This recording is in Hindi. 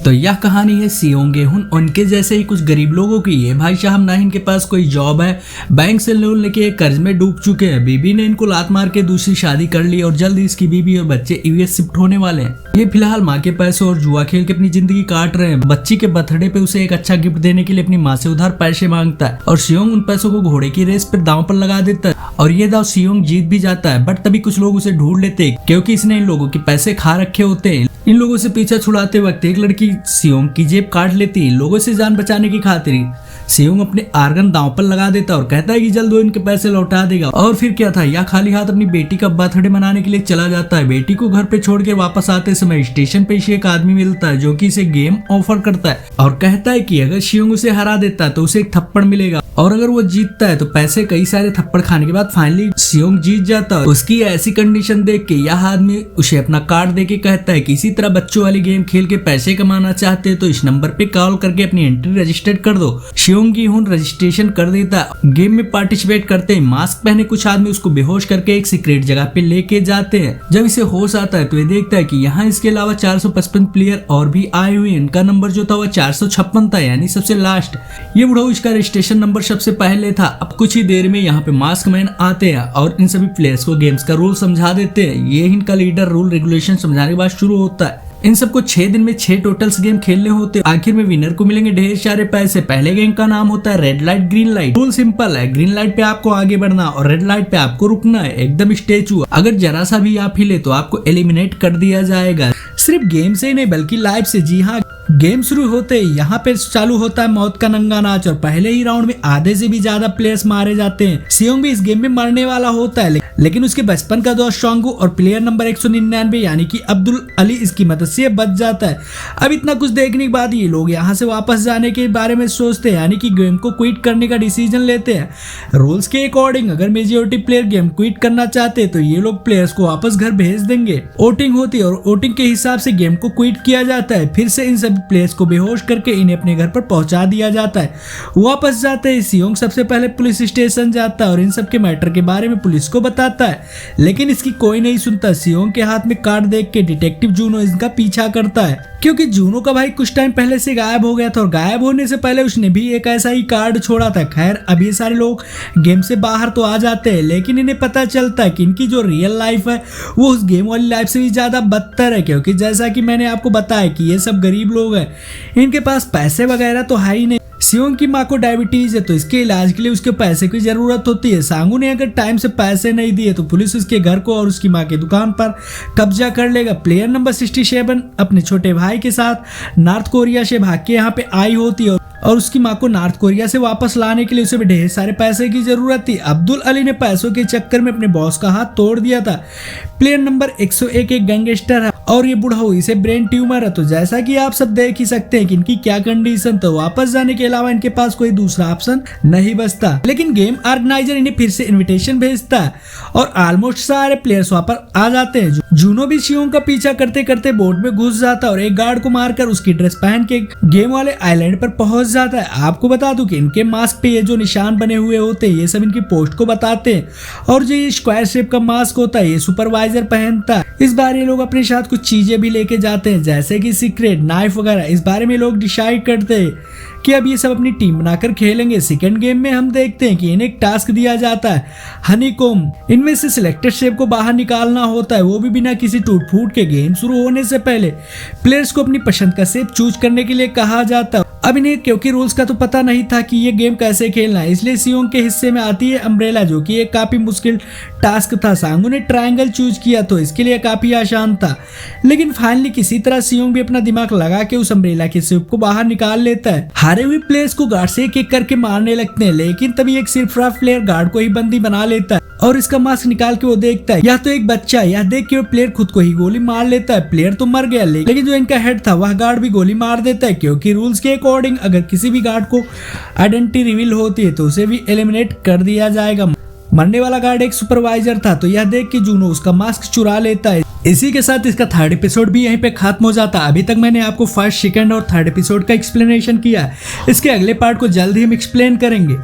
तो यह कहानी है सियोंग गेहुन उनके जैसे ही कुछ गरीब लोगों की है। भाई साहब ना इनके पास कोई जॉब है, बैंक से लोन लेके कर्ज में डूब चुके हैं। बीबी ने इनको लात मार के दूसरी शादी कर ली और जल्द ही इसकी बीबी और बच्चे यूएस शिफ्ट होने वाले हैं। ये फिलहाल माँ के पैसे और जुआ खेल के अपनी जिंदगी काट रहे हैं। बच्ची के बर्थडे पे उसे एक अच्छा गिफ्ट देने के लिए अपनी माँ से उधार पैसे मांगता है और सियोंग उन पैसों को घोड़े की रेस पर दांव पर लगा देता है और ये दांव सियोंग जीत भी जाता है। बट तभी कुछ लोग उसे ढूंढ लेते हैं क्योंकि इसने इन लोगों के पैसे खा रखे होते हैं। इन लोगों से पीछा छुड़ाते वक्त एक लड़की सियोंग की जेब काट लेती है। लोगों से जान बचाने की खातिर सियोंग अपने आर्गन दांव पर लगा देता और कहता है कि जल्द वो इनके पैसे लौटा देगा। और फिर क्या था, यह खाली हाथ अपनी बेटी का बर्थडे मनाने के लिए चला जाता है। बेटी को घर पे छोड़ के वापस आते समय स्टेशन पे इसे एक आदमी मिलता है जो कि इसे गेम ऑफर करता है और कहता है कि अगर सियोंग उसे हरा देता है तो उसे एक थप्पड़ मिलेगा और अगर वो जीतता है तो पैसे। कई सारे थप्पड़ खाने के बाद फाइनली सियोंग जीत जाता है। उसकी ऐसी कंडीशन देख के यह आदमी उसे अपना कार्ड दे के कहता है कि इसी तरह बच्चों वाली गेम खेल के पैसे कमाना चाहते हैं तो इस नंबर पे कॉल करके अपनी एंट्री रजिस्टर कर दो। सियोंग गेहुन रजिस्ट्रेशन कर देता है। गेम में पार्टिसिपेट करते ही मास्क पहने कुछ आदमी उसको बेहोश करके एक सीक्रेट जगह पे लेके जाते हैं। जब इसे होश आता है तो ये देखता है कि यहाँ इसके अलावा 455 प्लेयर और भी आए हुए हैं। इनका नंबर जो था वह 456 था, यानी सबसे लास्ट। ये बुढ़ऊ इसका रजिस्ट्रेशन नंबर सबसे पहले था। अब कुछ ही देर में यहाँ पे मास्क मैन आते हैं और इन सभी प्लेयर्स को गेम्स का रूल समझा देते हैं। ये इनका लीडर रूल रेगुलेशन समझाने के बाद शुरू होता है। इन सबको 6 दिन में 6 टोटल्स गेम खेलने होते हैं। आखिर में विनर को मिलेंगे ढेर सारे पैसे। पहले गेम का नाम होता है red light green light. Rule simple है, ग्रीन लाइट पे आपको आगे बढ़ना और रेड लाइट पे आपको रुकना है, एकदम स्टेचू। अगर जरा सा भी आप हिले तो आपको एलिमिनेट कर दिया जाएगा। सिर्फ गेम से ही नहीं बल्कि लाइव से। जी हाँ, गेम शुरू होते ही यहाँ पे चालू होता है मौत का नंगा नाच और पहले ही राउंड में आधे से भी ज्यादा प्लेयर्स मारे जाते हैं। सियोंग भी इस गेम में मरने वाला होता है लेकिन उसके बचपन का दोस्त शोंगू और प्लेयर नंबर 199 यानी कि अब्दुल अली इसकी मदद से बच जाता है। अब इतना कुछ देखने के बाद ये लोग यहाँ से वापस जाने के बारे में सोचते हैं, यानी कि गेम को क्विट करने का डिसीजन लेते हैं। रूल्स के अकॉर्डिंग अगर मेजॉरिटी प्लेयर गेम क्विट करना चाहते हैं तो ये लोग प्लेयर्स को वापस घर भेज देंगे। वोटिंग होती है और वोटिंग के हिसाब से गेम को क्विट किया जाता है। फिर से इन सभी प्लेयर्स को बेहोश करके इन्हें अपने घर पर पहुंचा दिया जाता है। वापस जाते ही सियोंग सबसे पहले पुलिस स्टेशन जाता है और इन सब के मैटर के बारे में पुलिस को बताता है, लेकिन इसकी कोई नहीं सुनता। सियोंग के हाथ में कार्ड देख के डिटेक्टिव जूनो इसका पीछा करता है क्योंकि जूनो का भाई कुछ टाइम पहले से गायब हो गया था और गायब होने से पहले उसने भी एक ऐसा ही कार्ड छोड़ा था। खैर अब ये सारे लोग गेम से बाहर तो आ जाते हैं लेकिन इन्हें पता चलता है कि इनकी जो रियल लाइफ है वो उस गेम वाली लाइफ से भी ज्यादा बदतर है, क्योंकि जैसा कि मैंने आपको बताया कि ये सब गरीब लोग हैं, इनके पास पैसे वगैरह तो है ही नहीं। सियोंग की माँ को डायबिटीज है तो इसके इलाज के लिए उसके पैसे की जरूरत होती है। सांगू ने अगर टाइम से पैसे नहीं दिए तो पुलिस उसके घर को और उसकी माँ की दुकान पर कब्जा कर लेगा। प्लेयर नंबर 67 अपने छोटे भाई के साथ नॉर्थ कोरिया से भाग के यहाँ पे आई होती है और उसकी माँ को नॉर्थ कोरिया से वापस लाने के लिए उसे भी ढेर सारे पैसे की जरूरत थी। अब्दुल अली ने पैसों के चक्कर में अपने बॉस का हाथ तोड़ दिया था। प्लेयर नंबर 101 एक गैंगस्टर है और ये बुढ़ाऊ इसे ब्रेन ट्यूमर है। तो जैसा कि आप सब देख ही सकते हैं कि इनकी क्या कंडीशन, तो वापस जाने के अलावा इनके पास कोई दूसरा ऑप्शन नहीं बचता। लेकिन गेम ऑर्गेनाइजर इन्हें फिर से इनविटेशन भेजता है और ऑलमोस्ट सारे प्लेयर्स वहां पर आ जाते हैं। जूनो भी सियोंग का पीछा करते करते बोट में घुस जाता है और एक गार्ड को मारकर उसकी ड्रेस पहन के गेम वाले आइलैंड पर पहुंच जाता है। आपको बता दूं कि इनके मास्क पे ये जो निशान बने हुए होते हैं ये सब इनकी पोस्ट को बताते हैं और जो ये स्क्वायर शेप का मास्क होता है ये सुपरवाइजर पहनता है। इस बार ये लोग अपने साथ कुछ चीजें भी लेके जाते हैं जैसे कि सीक्रेट नाइफ वगैरह। इस बारे में लोग डिसाइड करते हैं कि अब ये सब अपनी टीम बनाकर खेलेंगे। सेकंड गेम में हम देखते हैं कि इन्हें एक टास्क दिया जाता है हनीकॉम्ब। इनमें से सिलेक्टेड शेप को बाहर निकालना होता है, वो भी बिना किसी टूट फूट के। गेम शुरू होने से पहले प्लेयर्स को अपनी पसंद का शेप चूज करने के लिए कहा जाता है। अब इन्हें क्योंकि रूल्स का तो पता नहीं था कि ये गेम कैसे खेलना है, इसलिए सियोंग के हिस्से में आती है अम्ब्रेला, जो कि एक काफी मुश्किल टास्क था। सांगू ने ट्रायंगल चूज किया तो इसके लिए काफी आसान था, लेकिन फाइनली किसी तरह सियोंग भी अपना दिमाग लगा के उस अम्ब्रेला के शेप को बाहर निकाल लेता है। हारे हुए प्लेयर्स को गार्ड से एक एक करके मारने लगते हैं, लेकिन तभी एक सिर्फ प्लेयर गार्ड को ही बंदी बना लेता है और इसका मास्क निकाल के वो देखता है यह तो एक बच्चा है। यह देख के वो प्लेयर खुद को ही गोली मार लेता है। प्लेयर तो मर गया लेकिन जो इनका हेड था वह गार्ड भी गोली मार देता है, क्योंकि रूल्स के अकॉर्डिंग अगर किसी भी गार्ड को आइडेंटिटी रिवील होती है तो उसे भी एलिमिनेट कर दिया जाएगा। मरने वाला गार्ड एक सुपरवाइजर था, तो यह देख के जूनो उसका मास्क चुरा लेता है। इसी के साथ इसका थर्ड एपिसोड भी यहीं पे खत्म हो जाता है। अभी तक मैंने आपको फर्स्ट, सेकंड और थर्ड एपिसोड का एक्सप्लेनेशन किया है। इसके अगले पार्ट को जल्द ही हम एक्सप्लेन करेंगे।